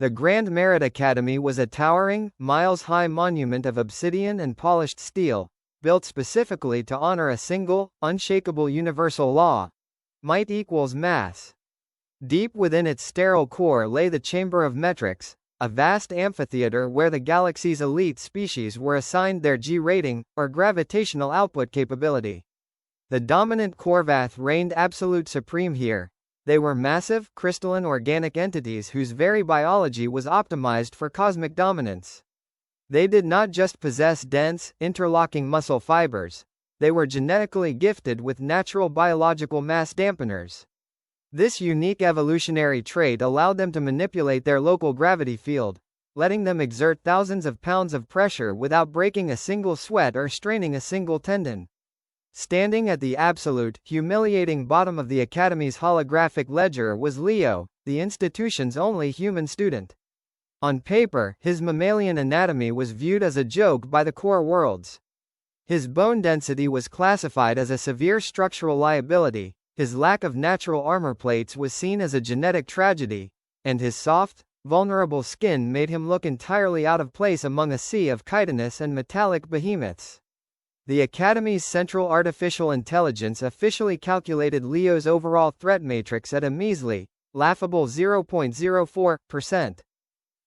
The Grand Merit Academy was a towering, miles-high monument of obsidian and polished steel, built specifically to honor a single, unshakable universal law: might equals mass. Deep within its sterile core lay the Chamber of Metrics, a vast amphitheater where the galaxy's elite species were assigned their G rating, or gravitational output capability. The dominant Khorvath reigned absolute supreme here. They were massive, crystalline organic entities whose very biology was optimized for cosmic dominance. They did not just possess dense, interlocking muscle fibers. They were genetically gifted with natural biological mass dampeners. This unique evolutionary trait allowed them to manipulate their local gravity field, letting them exert thousands of pounds of pressure without breaking a single sweat or straining a single tendon. Standing at the absolute, humiliating bottom of the Academy's holographic ledger was Leo, the institution's only human student. On paper, his mammalian anatomy was viewed as a joke by the core worlds. His bone density was classified as a severe structural liability, his lack of natural armor plates was seen as a genetic tragedy, and his soft, vulnerable skin made him look entirely out of place among a sea of chitinous and metallic behemoths. The Academy's Central Artificial Intelligence officially calculated Leo's overall threat matrix at a measly, laughable 0.04%.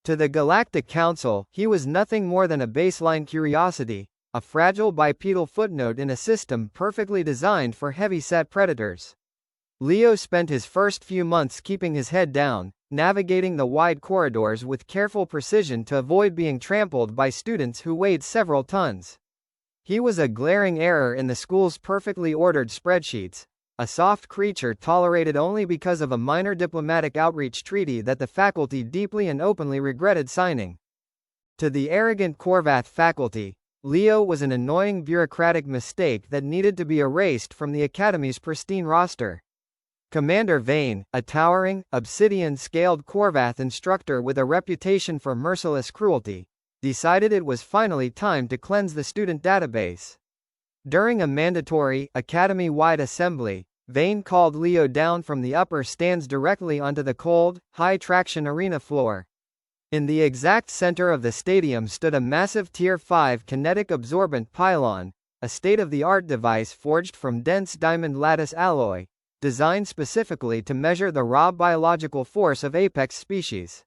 To the Galactic Council, he was nothing more than a baseline curiosity, a fragile bipedal footnote in a system perfectly designed for heavy-set predators. Leo spent his first few months keeping his head down, navigating the wide corridors with careful precision to avoid being trampled by students who weighed several tons. He was a glaring error in the school's perfectly ordered spreadsheets, a soft creature tolerated only because of a minor diplomatic outreach treaty that the faculty deeply and openly regretted signing. To the arrogant Khorvath faculty, Leo was an annoying bureaucratic mistake that needed to be erased from the Academy's pristine roster. Commander Vane, a towering, obsidian-scaled Khorvath instructor with a reputation for merciless cruelty, decided it was finally time to cleanse the student database. During a mandatory, Academy-wide assembly, Vane called Leo down from the upper stands directly onto the cold, high-traction arena floor. In the exact center of the stadium stood a massive Tier 5 kinetic absorbent pylon, a state-of-the-art device forged from dense diamond-lattice alloy, designed specifically to measure the raw biological force of apex species.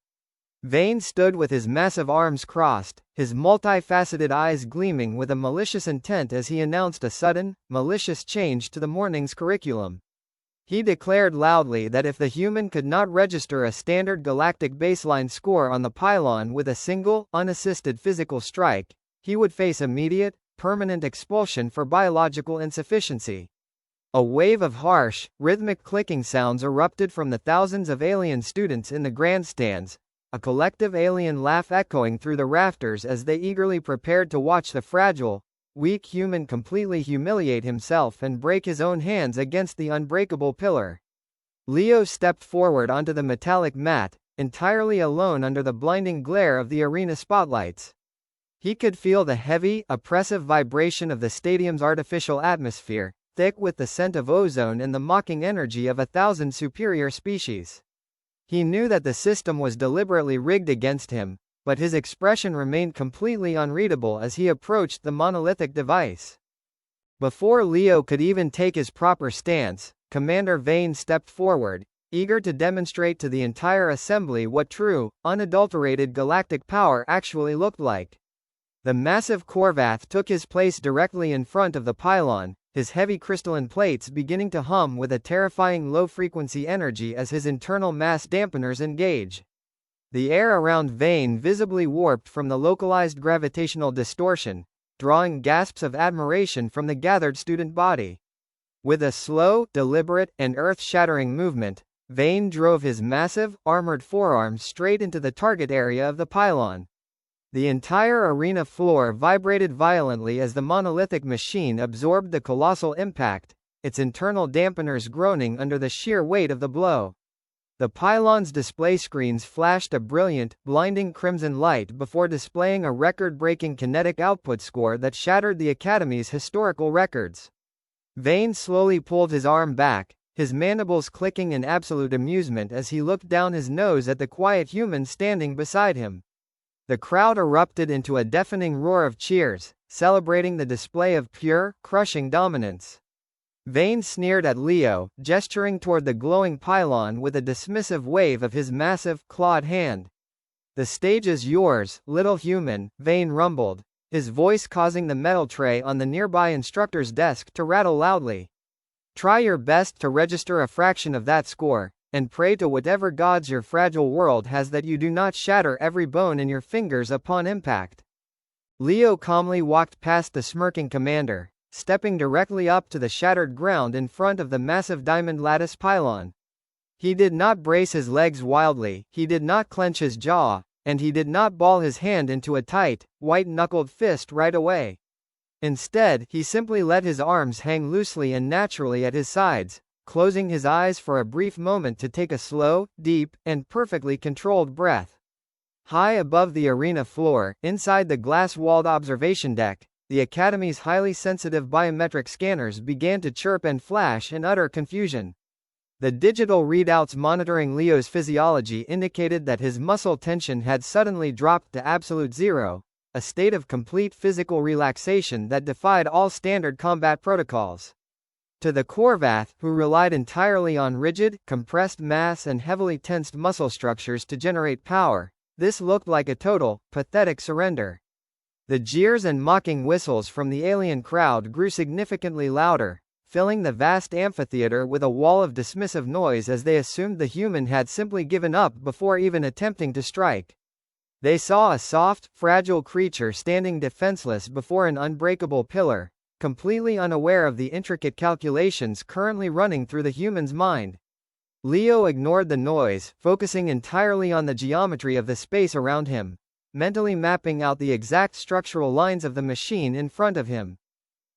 Vane stood with his massive arms crossed, his multifaceted eyes gleaming with a malicious intent as he announced a sudden, malicious change to the morning's curriculum. He declared loudly that if the human could not register a standard galactic baseline score on the pylon with a single, unassisted physical strike, he would face immediate, permanent expulsion for biological insufficiency. A wave of harsh, rhythmic clicking sounds erupted from the thousands of alien students in the grandstands, a collective alien laugh echoing through the rafters as they eagerly prepared to watch the fragile, weak human completely humiliate himself and break his own hands against the unbreakable pillar. Leo stepped forward onto the metallic mat, entirely alone under the blinding glare of the arena spotlights. He could feel the heavy, oppressive vibration of the stadium's artificial atmosphere, thick with the scent of ozone and the mocking energy of 1,000 superior species. He knew that the system was deliberately rigged against him, but his expression remained completely unreadable as he approached the monolithic device. Before Leo could even take his proper stance, Commander Vane stepped forward, eager to demonstrate to the entire assembly what true, unadulterated galactic power actually looked like. The massive Khorvath took his place directly in front of the pylon, his heavy crystalline plates beginning to hum with a terrifying low-frequency energy as his internal mass dampeners engage. The air around Vane visibly warped from the localized gravitational distortion, drawing gasps of admiration from the gathered student body. With a slow, deliberate, and earth-shattering movement, Vane drove his massive, armored forearms straight into the target area of the pylon. The entire arena floor vibrated violently as the monolithic machine absorbed the colossal impact, its internal dampeners groaning under the sheer weight of the blow. The pylon's display screens flashed a brilliant, blinding crimson light before displaying a record-breaking kinetic output score that shattered the Academy's historical records. Vane slowly pulled his arm back, his mandibles clicking in absolute amusement as he looked down his nose at the quiet human standing beside him. The crowd erupted into a deafening roar of cheers, celebrating the display of pure, crushing dominance. Vane sneered at Leo, gesturing toward the glowing pylon with a dismissive wave of his massive, clawed hand. "The stage is yours, little human," Vane rumbled, his voice causing the metal tray on the nearby instructor's desk to rattle loudly. "Try your best to register a fraction of that score, and pray to whatever gods your fragile world has that you do not shatter every bone in your fingers upon impact." Leo calmly walked past the smirking commander, stepping directly up to the shattered ground in front of the massive diamond-lattice pylon. He did not brace his legs wildly, he did not clench his jaw, and he did not ball his hand into a tight, white-knuckled fist right away. Instead, he simply let his arms hang loosely and naturally at his sides, closing his eyes for a brief moment to take a slow, deep, and perfectly controlled breath. High above the arena floor, inside the glass-walled observation deck, the Academy's highly sensitive biometric scanners began to chirp and flash in utter confusion. The digital readouts monitoring Leo's physiology indicated that his muscle tension had suddenly dropped to absolute zero, a state of complete physical relaxation that defied all standard combat protocols. To the Khorvath, who relied entirely on rigid, compressed mass and heavily tensed muscle structures to generate power, this looked like a total, pathetic surrender. The jeers and mocking whistles from the alien crowd grew significantly louder, filling the vast amphitheater with a wall of dismissive noise as they assumed the human had simply given up before even attempting to strike. They saw a soft, fragile creature standing defenseless before an unbreakable pillar, completely unaware of the intricate calculations currently running through the human's mind. Leo ignored the noise, focusing entirely on the geometry of the space around him, mentally mapping out the exact structural lines of the machine in front of him.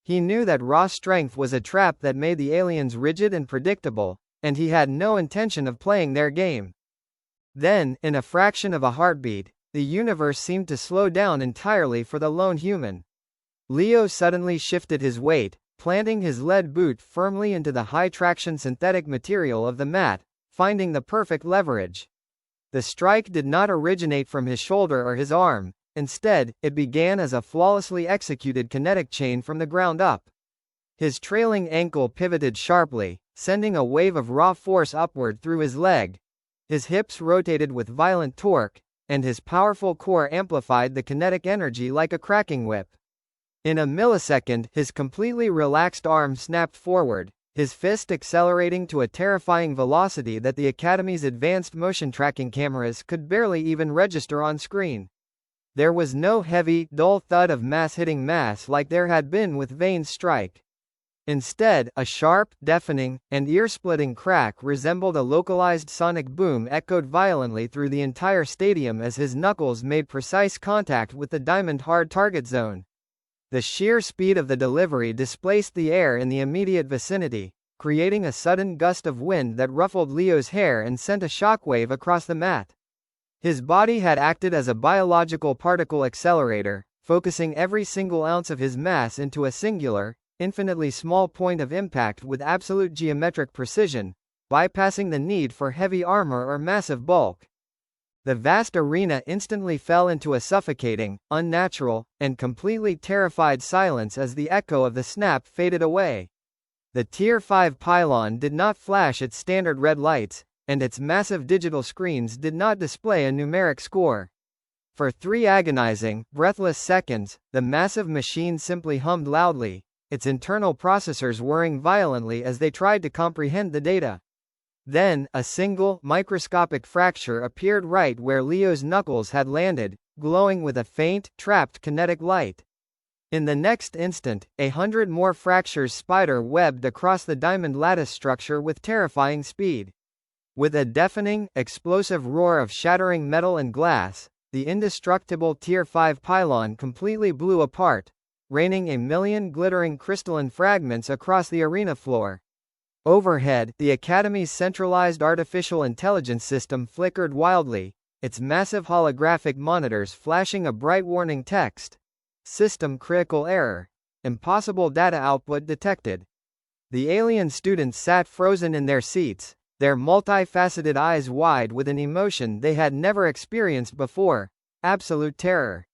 He knew that raw strength was a trap that made the aliens rigid and predictable, and he had no intention of playing their game. Then, in a fraction of a heartbeat, the universe seemed to slow down entirely for the lone human. Leo suddenly shifted his weight, planting his lead boot firmly into the high-traction synthetic material of the mat, finding the perfect leverage. The strike did not originate from his shoulder or his arm, instead, it began as a flawlessly executed kinetic chain from the ground up. His trailing ankle pivoted sharply, sending a wave of raw force upward through his leg. His hips rotated with violent torque, and his powerful core amplified the kinetic energy like a cracking whip. In a millisecond, his completely relaxed arm snapped forward, his fist accelerating to a terrifying velocity that the Academy's advanced motion tracking cameras could barely even register on screen. There was no heavy, dull thud of mass hitting mass like there had been with Vane's strike. Instead, a sharp, deafening, and ear-splitting crack resembled a localized sonic boom echoed violently through the entire stadium as his knuckles made precise contact with the diamond-hard target zone. The sheer speed of the delivery displaced the air in the immediate vicinity, creating a sudden gust of wind that ruffled Leo's hair and sent a shockwave across the mat. His body had acted as a biological particle accelerator, focusing every single ounce of his mass into a singular, infinitely small point of impact with absolute geometric precision, bypassing the need for heavy armor or massive bulk. The vast arena instantly fell into a suffocating, unnatural, and completely terrified silence as the echo of the snap faded away. The Tier 5 pylon did not flash its standard red lights, and its massive digital screens did not display a numeric score. For 3 agonizing, breathless seconds, the massive machine simply hummed loudly, its internal processors whirring violently as they tried to comprehend the data. Then, a single, microscopic fracture appeared right where Leo's knuckles had landed, glowing with a faint, trapped kinetic light. In the next instant, 100 more fractures spider-webbed across the diamond-lattice structure with terrifying speed. With a deafening, explosive roar of shattering metal and glass, the indestructible Tier 5 pylon completely blew apart, raining a million glittering crystalline fragments across the arena floor. Overhead, the Academy's centralized artificial intelligence system flickered wildly, its massive holographic monitors flashing a bright warning text. System critical error. Impossible data output detected. The alien students sat frozen in their seats, their multifaceted eyes wide with an emotion they had never experienced before: absolute terror.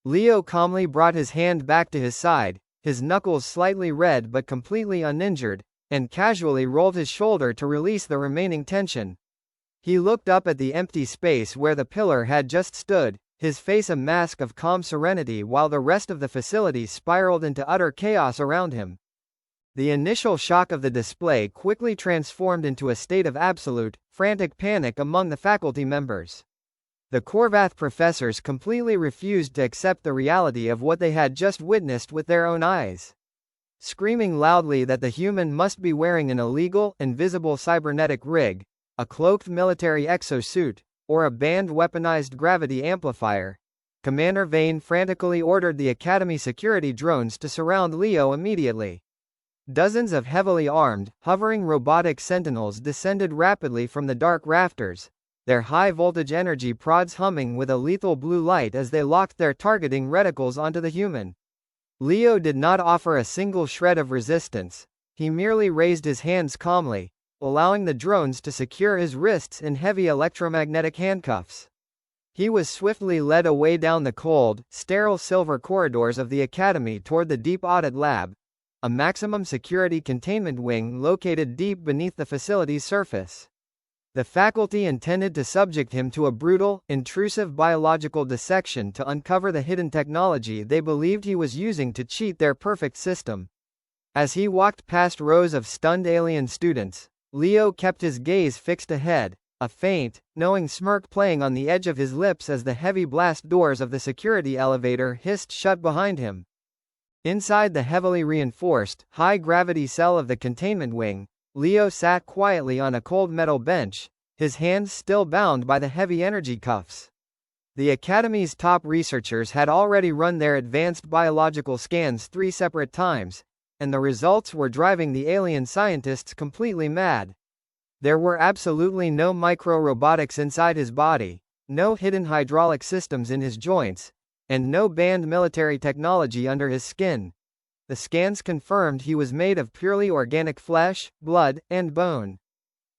Leo calmly brought his hand back to his side, his knuckles slightly red but completely uninjured, and casually rolled his shoulder to release the remaining tension. He looked up at the empty space where the pillar had just stood, his face a mask of calm serenity while the rest of the facility spiraled into utter chaos around him. The initial shock of the display quickly transformed into a state of absolute, frantic panic among the faculty members. The Khorvath professors completely refused to accept the reality of what they had just witnessed with their own eyes. Screaming loudly that the human must be wearing an illegal, invisible cybernetic rig, a cloaked military exosuit, or a banned weaponized gravity amplifier, Commander Vane frantically ordered the Academy security drones to surround Leo immediately. Dozens of heavily armed, hovering robotic sentinels descended rapidly from the dark rafters, their high-voltage energy prods humming with a lethal blue light as they locked their targeting reticles onto the human. Leo did not offer a single shred of resistance. He merely raised his hands calmly, allowing the drones to secure his wrists in heavy electromagnetic handcuffs. He was swiftly led away down the cold, sterile silver corridors of the Academy toward the Deep Audit Lab, a maximum security containment wing located deep beneath the facility's surface. The faculty intended to subject him to a brutal, intrusive biological dissection to uncover the hidden technology they believed he was using to cheat their perfect system. As he walked past rows of stunned alien students, Leo kept his gaze fixed ahead, a faint, knowing smirk playing on the edge of his lips as the heavy blast doors of the security elevator hissed shut behind him. Inside the heavily reinforced, high-gravity cell of the containment wing, Leo sat quietly on a cold metal bench, his hands still bound by the heavy energy cuffs. The Academy's top researchers had already run their advanced biological scans 3 separate times, and the results were driving the alien scientists completely mad. There were absolutely no micro-robotics inside his body, no hidden hydraulic systems in his joints, and no banned military technology under his skin. The scans confirmed he was made of purely organic flesh, blood, and bone.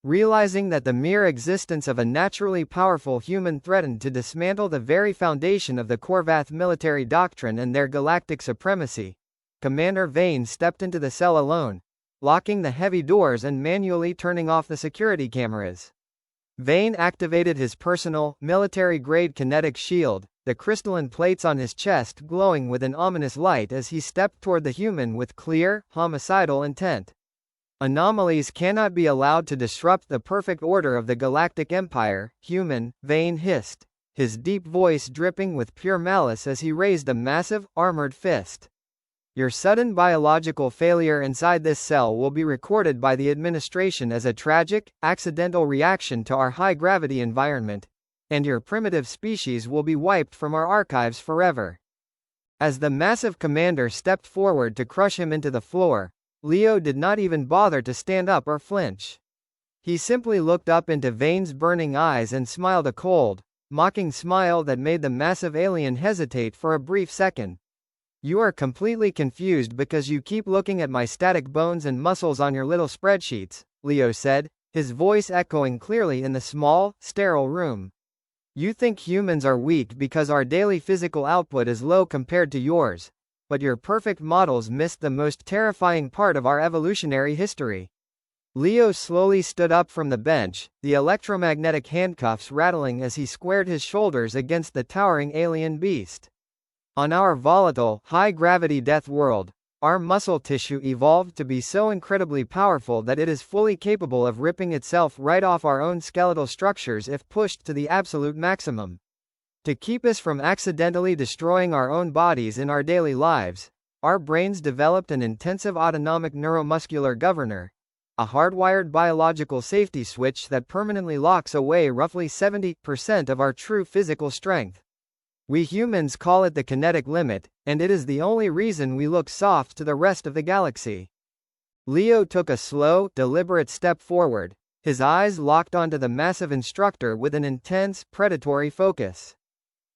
Realizing that the mere existence of a naturally powerful human threatened to dismantle the very foundation of the Khorvath military doctrine and their galactic supremacy, Commander Vane stepped into the cell alone, locking the heavy doors and manually turning off the security cameras. Vane activated his personal, military-grade kinetic shield, the crystalline plates on his chest glowing with an ominous light as he stepped toward the human with clear, homicidal intent. Anomalies cannot be allowed to disrupt the perfect order of the Galactic Empire, human, Vane hissed, his deep voice dripping with pure malice as he raised a massive, armored fist. Your sudden biological failure inside this cell will be recorded by the administration as a tragic, accidental reaction to our high-gravity environment, and your primitive species will be wiped from our archives forever. As the massive commander stepped forward to crush him into the floor, Leo did not even bother to stand up or flinch. He simply looked up into Vane's burning eyes and smiled a cold, mocking smile that made the massive alien hesitate for a brief second. You are completely confused because you keep looking at my static bones and muscles on your little spreadsheets, Leo said, his voice echoing clearly in the small, sterile room. You think humans are weak because our daily physical output is low compared to yours, but your perfect models missed the most terrifying part of our evolutionary history. Leo slowly stood up from the bench, the electromagnetic handcuffs rattling as he squared his shoulders against the towering alien beast. On our volatile, high-gravity death world, our muscle tissue evolved to be so incredibly powerful that it is fully capable of ripping itself right off our own skeletal structures if pushed to the absolute maximum. To keep us from accidentally destroying our own bodies in our daily lives, our brains developed an intensive autonomic neuromuscular governor, a hardwired biological safety switch that permanently locks away roughly 70% of our true physical strength. We humans call it the kinetic limit, and it is the only reason we look soft to the rest of the galaxy. Leo took a slow, deliberate step forward, his eyes locked onto the massive instructor with an intense, predatory focus.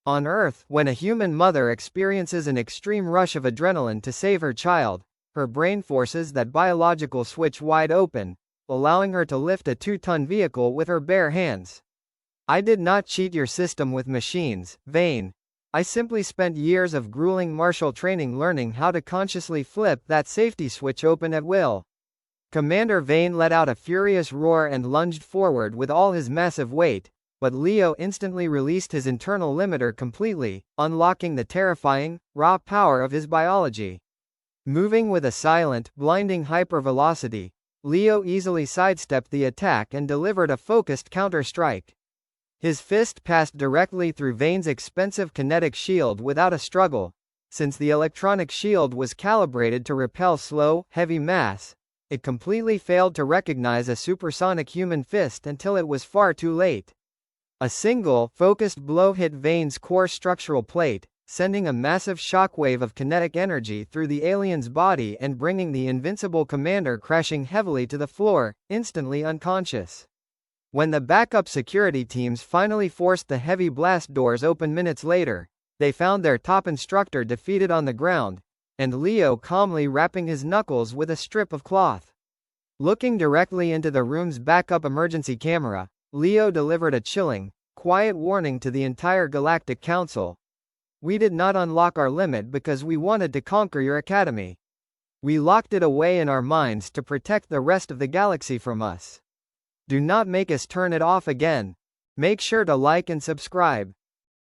On Earth, when a human mother experiences an extreme rush of adrenaline to save her child, her brain forces that biological switch wide open, allowing her to lift a 2-ton vehicle with her bare hands. I did not cheat your system with machines, Vane. I simply spent years of grueling martial training learning how to consciously flip that safety switch open at will. Commander Vane let out a furious roar and lunged forward with all his massive weight, but Leo instantly released his internal limiter completely, unlocking the terrifying, raw power of his biology. Moving with a silent, blinding hypervelocity, Leo easily sidestepped the attack and delivered a focused counter-strike. His fist passed directly through Vane's expensive kinetic shield without a struggle, since the electronic shield was calibrated to repel slow, heavy mass. It completely failed to recognize a supersonic human fist until it was far too late. A single, focused blow hit Vane's core structural plate, sending a massive shockwave of kinetic energy through the alien's body and bringing the invincible commander crashing heavily to the floor, instantly unconscious. When the backup security teams finally forced the heavy blast doors open minutes later, they found their top instructor defeated on the ground, and Leo calmly wrapping his knuckles with a strip of cloth. Looking directly into the room's backup emergency camera, Leo delivered a chilling, quiet warning to the entire Galactic Council. We did not unlock our limit because we wanted to conquer your academy. We locked it away in our minds to protect the rest of the galaxy from us. Do not make us turn it off again. Make sure to like and subscribe.